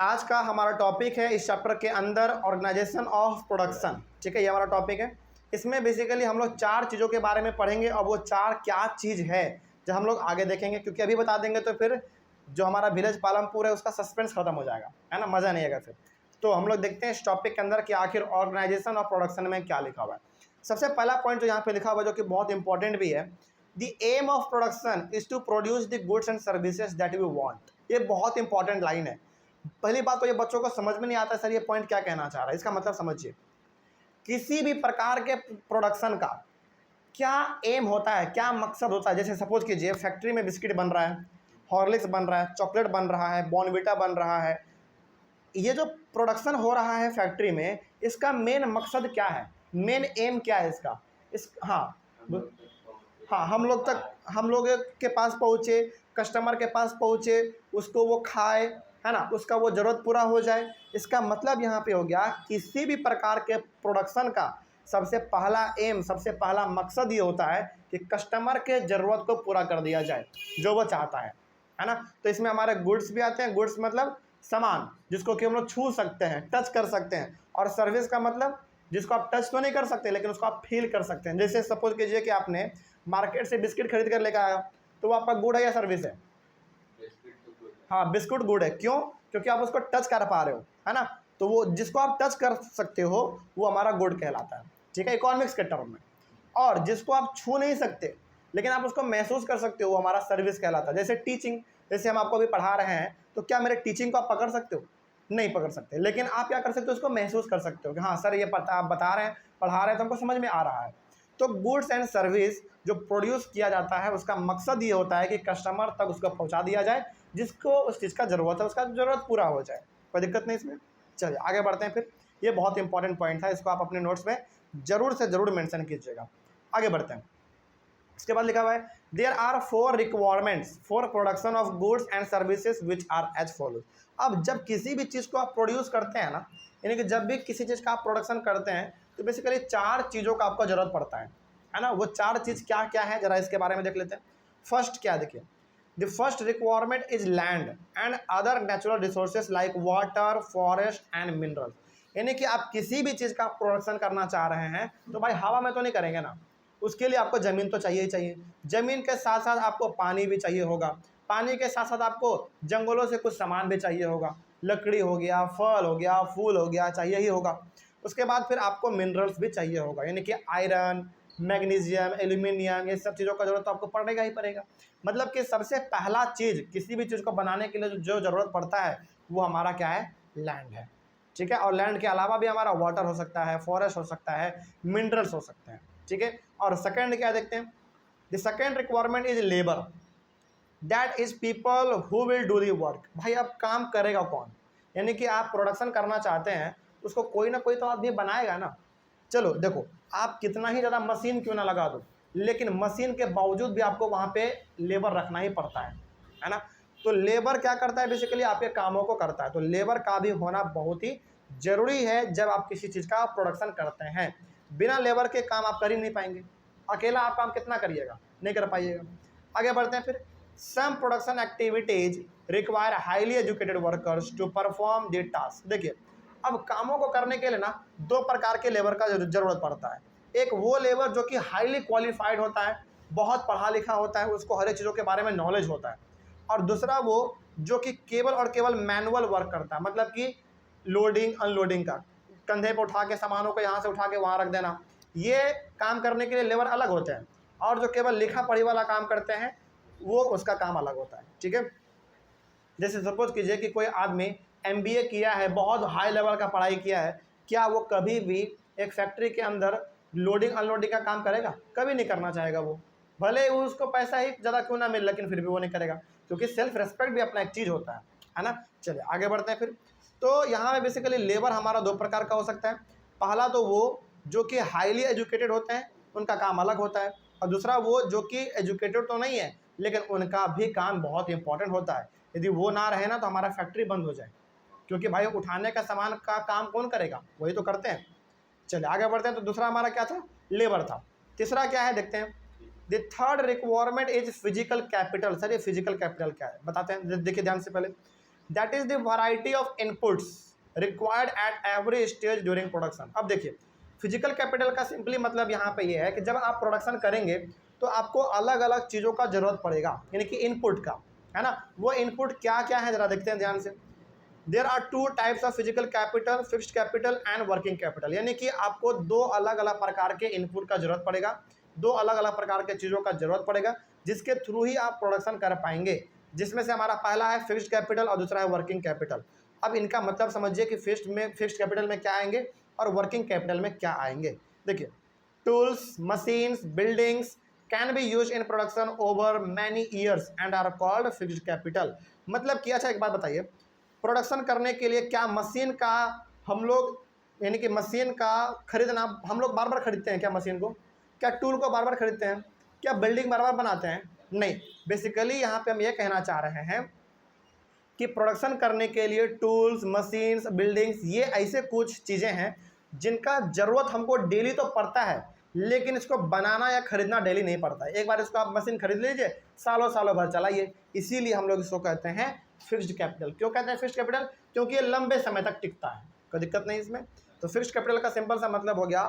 आज का हमारा टॉपिक है इस चैप्टर के अंदर ऑर्गेनाइजेशन ऑफ प्रोडक्शन। ठीक है, ये हमारा टॉपिक है। इसमें बेसिकली हम लोग 4 चीज़ों के बारे में पढ़ेंगे और वो 4 क्या चीज़ है जो हम लोग आगे देखेंगे, क्योंकि अभी बता देंगे तो फिर जो हमारा विलेज पालमपुर है उसका सस्पेंस खत्म हो जाएगा, है ना, मज़ा नहीं आएगा फिर। तो हम लोग देखते हैं इस टॉपिक के अंदर कि आखिर ऑर्गेनाइजेशन ऑफ प्रोडक्शन में क्या लिखा हुआ है। सबसे पहला पॉइंट जो यहाँ पे लिखा हुआ है, जो कि बहुत इंपॉर्टेंट भी है, the aim of production is to produce the goods and services that we want. ये बहुत इंपॉर्टेंट लाइन है। पहली बात तो ये बच्चों को समझ में नहीं आता सर ये पॉइंट क्या कहना चाह रहा है। इसका मतलब समझिए, किसी भी प्रकार के प्रोडक्शन का क्या एम होता है, क्या मकसद होता है। जैसे सपोज कीजिए फैक्ट्री में बिस्किट बन रहा है, हॉर्लिक्स बन रहा है, चॉकलेट बन रहा है, बॉर्नविटा बन रहा है। ये जो प्रोडक्शन हो रहा है फैक्ट्री में, इसका मेन मकसद क्या है, मेन एम क्या है इसका। हाँ, हम लोग के पास पहुँचे, कस्टमर के पास पहुँचे, उसको वो खाए, है ना, उसका वो ज़रूरत पूरा हो जाए। इसका मतलब यहाँ पे हो गया किसी भी प्रकार के प्रोडक्शन का सबसे पहला एम, सबसे पहला मकसद ये होता है कि कस्टमर के ज़रूरत को पूरा कर दिया जाए जो वो चाहता है ना। तो इसमें हमारे गुड्स भी आते हैं। गुड्स मतलब सामान जिसको कि हम लोग छू सकते हैं, टच कर सकते हैं। और सर्विस का मतलब जिसको आप टच तो नहीं कर सकते लेकिन उसको आप फील कर सकते हैं। जैसे सपोज कीजिए कि आपने मार्केट से बिस्किट खरीद कर लेकर आया, तो वो आपका गुड है या सर्विस है? हाँ, बिस्कुट गुड है। क्यों? क्योंकि आप उसको टच कर पा रहे हो, है ना। तो वो जिसको आप टच कर सकते हो वो हमारा गुड कहलाता है, ठीक है, इकोनॉमिक्स के टर्म में। और जिसको आप छू नहीं सकते लेकिन आप उसको महसूस कर सकते हो वो हमारा सर्विस कहलाता है। जैसे टीचिंग, जैसे हम आपको अभी पढ़ा रहे हैं, तो क्या मेरे टीचिंग को आप पकड़ सकते हो? नहीं पकड़ सकते, लेकिन आप क्या कर सकते हो, उसको महसूस कर सकते हो कि हाँ सर ये पता आप बता रहे हैं, पढ़ा रहे हैं तो हमको समझ में आ रहा है। तो गुड्स एंड सर्विस जो प्रोड्यूस किया जाता है उसका मकसद ये होता है कि कस्टमर तक उसको पहुंचा दिया जाए, जिसको उस चीज़ का ज़रूरत है उसका ज़रूरत पूरा हो जाए। कोई दिक्कत नहीं इसमें। चलिए आगे बढ़ते हैं फिर। ये बहुत इंपॉर्टेंट पॉइंट था, इसको आप अपने नोट्स में ज़रूर से ज़रूर मेंशन कीजिएगा। आगे बढ़ते हैं। इसके बाद लिखा हुआ है there are 4 requirements for production of goods and services which are as follows. अब जब किसी भी चीज़ को आप प्रोड्यूस करते हैं ना, यानी कि जब भी किसी चीज़ का आप प्रोडक्शन करते हैं तो बेसिकली 4 चीज़ों का आपको ज़रूरत पड़ता है ना। वो 4 चीज़ क्या क्या है ज़रा इसके बारे में देख लेते हैं। फर्स्ट क्या, देखिए, the first requirement is land and other natural resources like water, forest and minerals. यानी कि आप किसी भी चीज़ का प्रोडक्शन करना चाह रहे हैं तो भाई हवा में तो नहीं करेंगे ना, उसके लिए आपको ज़मीन तो चाहिए ही चाहिए। ज़मीन के साथ साथ आपको पानी भी चाहिए होगा, पानी के साथ साथ आपको जंगलों से कुछ सामान भी चाहिए होगा, लकड़ी हो गया, फल हो गया, फूल हो गया, चाहिए ही होगा। उसके बाद फिर आपको मिनरल्स भी चाहिए होगा, यानी कि आयरन, मैग्नीशियम, एल्यूमिनियम, ये सब चीज़ों का ज़रूरत तो आपको पड़ेगा ही पड़ेगा। मतलब कि सबसे पहला चीज़ किसी भी चीज़ को बनाने के लिए जो ज़रूरत पड़ता है वो हमारा क्या है, लैंड है, ठीक है। और लैंड के अलावा भी हमारा वाटर हो सकता है, फॉरेस्ट हो सकता है, मिनरल्स हो सकते हैं, ठीक है। और सेकंड क्या देखते हैं, the second requirement is labour, that is people who will do the work. भाई अब काम करेगा कौन, यानी कि आप प्रोडक्शन करना चाहते हैं उसको कोई ना कोई तो आदमी बनाएगा ना। चलो देखो, आप कितना ही ज़्यादा मशीन क्यों ना लगा दो, लेकिन मशीन के बावजूद भी आपको वहाँ पे लेबर रखना ही पड़ता है ना। तो लेबर क्या करता है, बेसिकली आपके कामों को करता है। तो लेबर का भी होना बहुत ही ज़रूरी है जब आप किसी चीज़ का प्रोडक्शन करते हैं। बिना लेबर के काम आप कर ही नहीं पाएंगे, अकेला आप काम कितना करिएगा, नहीं कर पाइएगा। आगे बढ़ते हैं फिर। Some production activities require highly educated workers to perform the task. देखिए, अब कामों को करने के लिए ना 2 प्रकार के लेबर का ज़रूरत पड़ता है। एक वो लेबर जो कि हाईली क्वालिफाइड होता है, बहुत पढ़ा लिखा होता है, उसको हर एक चीज़ों के बारे में नॉलेज होता है। और दूसरा वो जो कि केवल और केवल मैनुअल वर्क करता है, मतलब कि लोडिंग अनलोडिंग का, कंधे पर उठा के सामानों को यहाँ से उठा के वहाँ रख देना, ये काम करने के लिए लेबर अलग होते हैं। और जो केवल लिखा पढ़ी वाला काम करते हैं वो उसका काम अलग होता है, ठीक है। जैसे सपोज कीजिए कि कोई आदमी MBA किया है, बहुत हाई लेवल का पढ़ाई किया है, क्या वो कभी भी एक फैक्ट्री के अंदर लोडिंग अनलोडिंग का काम करेगा? कभी नहीं करना चाहेगा वो, भले ही उसको पैसा ही ज़्यादा क्यों ना मिले, लेकिन फिर भी वो नहीं करेगा, क्योंकि सेल्फ रेस्पेक्ट भी अपना एक चीज़ होता है ना। चलिए आगे बढ़ते हैं फिर। तो यहाँ पे बेसिकली लेबर हमारा 2 प्रकार का हो सकता है। पहला तो वो जो कि हाईली एजुकेटेड होते हैं, उनका काम अलग होता है। और दूसरा वो जो कि एजुकेटेड तो नहीं है लेकिन उनका भी काम बहुत इंपॉर्टेंट होता है। यदि वो ना रहे ना तो हमारा फैक्ट्री बंद हो जाए, क्योंकि भाई उठाने का सामान का काम कौन करेगा, वही तो करते हैं। चलिए आगे बढ़ते हैं। तो दूसरा हमारा क्या था, लेबर था। तीसरा क्या है देखते हैं। The third requirement is physical capital. Sir ये फिजिकल कैपिटल क्या है बताते हैं, देखिए ध्यान से पहले। That is the variety of inputs required at every stage during production. अब देखिए, फिजिकल कैपिटल का सिंपली मतलब यहाँ पे ये है कि जब आप प्रोडक्शन करेंगे तो आपको अलग अलग चीज़ों का जरूरत पड़ेगा, यानी कि इनपुट का, है ना। वो इनपुट क्या क्या है जरा देखते हैं ध्यान से। There are two types of physical capital, fixed capital and working capital, यानी कि आपको दो अलग अलग प्रकार के इनपुट का जरूरत पड़ेगा, दो अलग अलग प्रकार के चीज़ों का जरूरत पड़ेगा जिसके थ्रू ही आप प्रोडक्शन कर पाएंगे, जिसमें से हमारा पहला है फिक्स्ड कैपिटल और दूसरा है वर्किंग कैपिटल। अब इनका मतलब समझिए कि फिक्स्ड कैपिटल में क्या आएंगे और वर्किंग कैपिटल में क्या आएंगे। देखिए, tools, machines, buildings can be use in production over many years and are called fixed capital. मतलब कि अच्छा एक बात बताइए, प्रोडक्शन करने के लिए क्या मशीन का हम लोग, यानी कि मशीन का खरीदना हम लोग बार बार खरीदते हैं क्या मशीन को? क्या टूल को बार बार खरीदते हैं? क्या बिल्डिंग बार बार बनाते हैं? नहीं। बेसिकली यहाँ पे हम ये कहना चाह रहे हैं कि प्रोडक्शन करने के लिए टूल्स, मशीन्स, बिल्डिंग्स ये ऐसे कुछ चीज़ें हैं जिनका ज़रूरत हमको डेली तो पड़ता है, लेकिन इसको बनाना या खरीदना डेली नहीं पड़ता है। एक बार इसको आप मशीन खरीद लीजिए, सालों सालों भर चलाइए। इसीलिए हम लोग इसको कहते हैं फिक्स्ड कैपिटल। क्यों कहते हैं फिक्स्ड कैपिटल? क्योंकि ये लंबे समय तक टिकता है, कोई दिक्कत नहीं इसमें। तो फिक्स्ड कैपिटल का सिंपल सा मतलब हो गया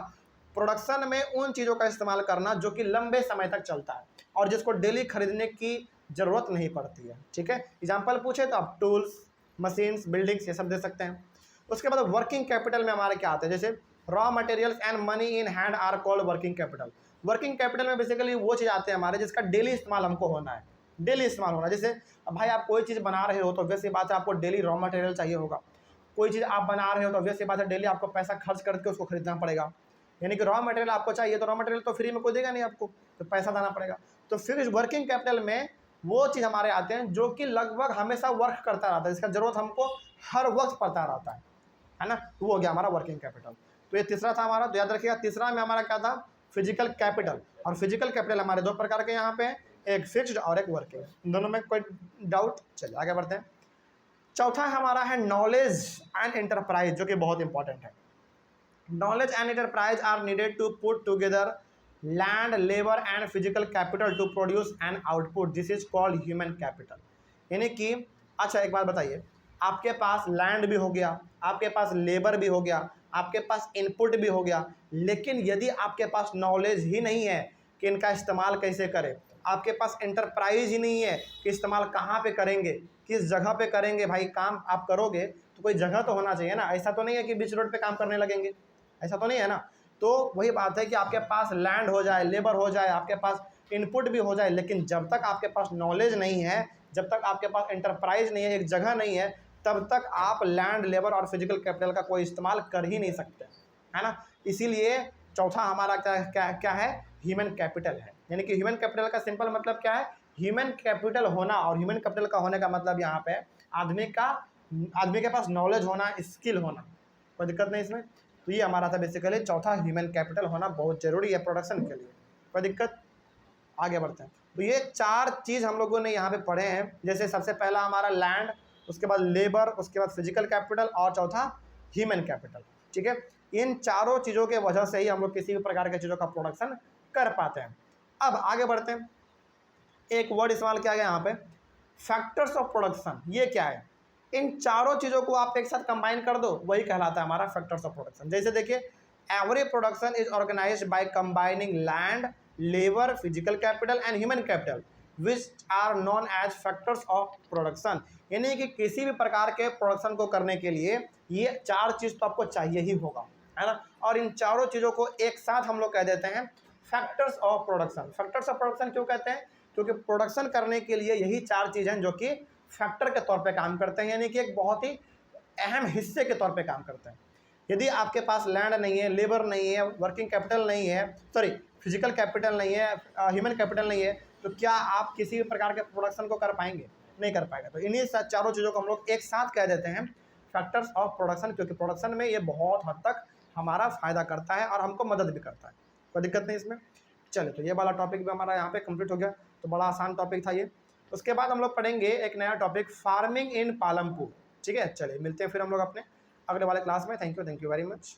प्रोडक्शन में उन चीज़ों का इस्तेमाल करना जो कि लंबे समय तक चलता है और जिसको डेली खरीदने की ज़रूरत नहीं पड़ती है। ठीक है, एग्जाम्पल पूछे तो आप टूल्स, मशीन्स, बिल्डिंग्स ये सब दे सकते हैं। उसके बाद वर्किंग कैपिटल में हमारे क्या आते हैं, जैसे raw materials and money in hand are called working capital. Working capital में बेसिकली वो चीज़ आते हैं हमारे जिसका डेली इस्तेमाल हमको होना है, डेली इस्तेमाल होना है। जैसे अब भाई आप कोई चीज़ बना रहे हो तो वैसी बात है आपको डेली रॉ मटेरियल चाहिए होगा। कोई चीज़ आप बना रहे हो तो वैसी बात है डेली आपको पैसा खर्च करके उसको खरीदना पड़ेगा, यानी कि रॉ मटेरियल आपको चाहिए तो रॉ मटेरियल तो फ्री में कोई देगा नहीं आपको, तो पैसा देना पड़ेगा। तो फिर वर्किंग कैपिटल में वो चीज़ हमारे आते हैं जो कि लगभग हमेशा वर्क करता रहता है, इसका जरूरत हमको हर वक्त पड़ता रहता है ना। तो वो हो गया हमारा वर्किंग कैपिटल। तो ये तीसरा था हमारा, तो याद रखिएगा तीसरा में हमारा क्या था, फिजिकल कैपिटल। और फिजिकल कैपिटल हमारे दो प्रकार के यहाँ पे, एक फिक्स्ड और एक वर्किंग। दोनों में कोई डाउट? चलिए आगे बढ़ते हैं। चौथा हमारा है नॉलेज एंड एंटरप्राइज, जो कि बहुत इंपॉर्टेंट है। Knowledge and enterprise are needed to put together land, labour and physical capital to produce an output, this is called human capital. यानी कि अच्छा एक बात बताइए, आपके पास लैंड भी हो गया, आपके पास लेबर भी हो गया, आपके पास इनपुट भी हो गया, लेकिन यदि आपके पास नॉलेज ही नहीं है कि इनका इस्तेमाल कैसे करें, आपके पास एंटरप्राइज ही नहीं है कि इस्तेमाल कहाँ पे करेंगे, किस जगह पे करेंगे, भाई काम आप करोगे तो कोई जगह तो होना चाहिए ना। ऐसा तो नहीं है कि बीच रोड पे काम करने लगेंगे, ऐसा तो नहीं है ना। तो वही बात है कि आपके पास लैंड हो जाए, लेबर हो जाए, आपके पास इनपुट भी हो जाए, लेकिन जब तक आपके पास नॉलेज नहीं है, जब तक आपके पास एंटरप्राइज नहीं है, एक जगह नहीं है, तब तक आप लैंड, लेबर और फिजिकल कैपिटल का कोई इस्तेमाल कर ही नहीं सकते, है ना। इसीलिए चौथा हमारा क्या क्या क्या है, ह्यूमन कैपिटल है। यानी कि ह्यूमन कैपिटल का सिंपल मतलब क्या है, ह्यूमन कैपिटल होना। और ह्यूमन कैपिटल का होने का मतलब यहाँ पे आदमी के पास नॉलेज होना, स्किल होना, कोई दिक्कत नहीं इसमें। तो ये हमारा था बेसिकली चौथा, ह्यूमन कैपिटल होना बहुत जरूरी है प्रोडक्शन के लिए, कोई दिक्कत। आगे बढ़ते हैं। तो ये चार चीज़ हम लोगों ने यहाँ पे पढ़े हैं। जैसे सबसे पहला हमारा लैंड, उसके बाद लेबर, उसके बाद फिजिकल कैपिटल और चौथा ह्यूमन कैपिटल। ठीक है, इन चारों चीज़ों के वजह से ही हम लोग किसी भी प्रकार के चीज़ों का प्रोडक्शन कर पाते हैं। अब आगे बढ़ते हैं। एक वर्ड इस्तेमाल किया गया यहाँ पे, फैक्टर्स ऑफ प्रोडक्शन। ये क्या है? इन चारों चीज़ों को आप एक साथ कंबाइन कर दो, वही कहलाता है हमारा फैक्टर्स ऑफ प्रोडक्शन। जैसे देखिए, every production is organised by combining land, labour, physical capital and human capital which are known as factors of production. यानी कि किसी भी प्रकार के प्रोडक्शन को करने के लिए ये चार चीज़ तो आपको चाहिए ही होगा, है ना। और इन चारों चीज़ों को एक साथ हम लोग कह देते हैं factors of production. Factors of production क्यों कहते हैं? क्योंकि प्रोडक्शन करने के लिए यही चार चीज़ हैं जो कि फैक्टर के तौर पे काम करते हैं, यानी कि एक बहुत ही अहम हिस्से के तौर पे काम करते हैं। यदि आपके पास लैंड नहीं है, लेबर नहीं है, वर्किंग कैपिटल नहीं है, सॉरी फिजिकल कैपिटल नहीं है, ह्यूमन कैपिटल नहीं है, तो क्या आप किसी भी प्रकार के प्रोडक्शन को कर पाएंगे? नहीं कर पाएगा। तो इन्हीं चारों चीज़ों को हम लोग एक साथ कह देते हैं फैक्टर्स ऑफ प्रोडक्शन, क्योंकि प्रोडक्शन में ये बहुत हद तक हमारा फ़ायदा करता है और हमको मदद भी करता है, कोई दिक्कत नहीं इसमें। चलिए, तो ये वाला टॉपिक भी हमारा यहाँ पे कंप्लीट हो गया। तो बड़ा आसान टॉपिक था ये। उसके बाद हम लोग पढ़ेंगे एक नया टॉपिक, फार्मिंग इन पालमपुर। ठीक है, चलिए मिलते हैं फिर हम लोग अपने अगले वाले क्लास में। Thank you very much.